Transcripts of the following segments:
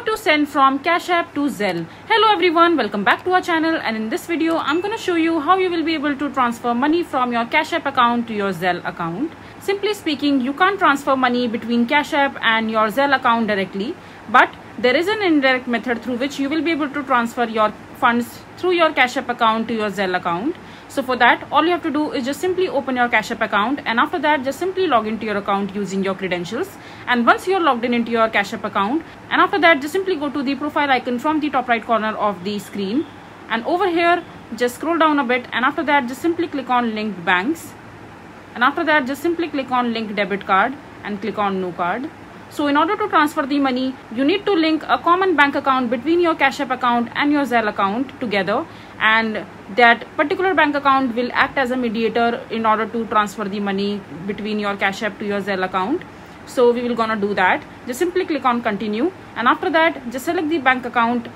to send from CashApp to Zelle. Hello everyone, welcome back to our channel, and in this video I'm going to show you how you will be able to transfer money from your CashApp account to your Zelle account. Simply speaking, you can't transfer money between CashApp and your Zelle account directly, but there is an indirect method through which you will be able to transfer your funds through your CashApp account to your Zelle account. So for that, all you have to do is just simply open your CashApp account, and after that just simply log into your account using your credentials. And once you're logged in into your CashApp account, and after that just simply go to the profile icon from the top right corner of the screen, and over here just scroll down a bit, and after that just simply click on linked banks, and after that just simply click on link debit card and click on new card. So in order to transfer the money, you need to link a common bank account between your CashApp account and your Zelle account together, and that particular bank account will act as a mediator in order to transfer the money between your CashApp to your Zelle account. So we will gonna do that. Just simply click on continue, and after that just select the bank account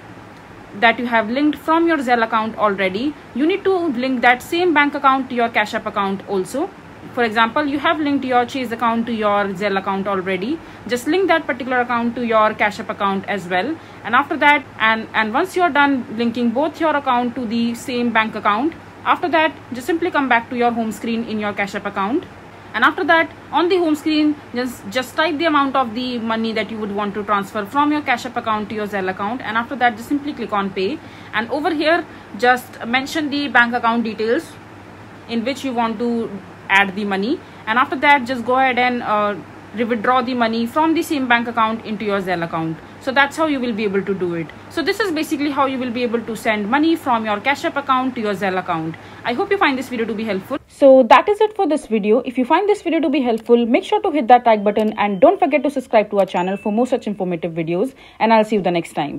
that you have linked from your Zelle account already. You need to link that same bank account to your CashApp account also. For example, you have linked your Chase account to your Zelle account already. Just link that particular account to your CashApp account as well. And after that, and once you're done linking both your account to the same bank account, after that just simply come back to your home screen in your CashApp account. And after that, on the home screen, just type the amount of the money that you would want to transfer from your CashApp account to your Zelle account. And after that, just simply click on pay. And over here, just mention the bank account details in which you want to add the money, and after that just go ahead and withdraw the money from the same bank account into your Zelle account. So that's how you will be able to do it. So this is basically how you will be able to send money from your CashApp account to your Zelle account. I hope you find this video to be helpful. So that is it for this video. If you find this video to be helpful, make sure to hit that like button, and don't forget to subscribe to our channel for more such informative videos, and I'll see you the next time.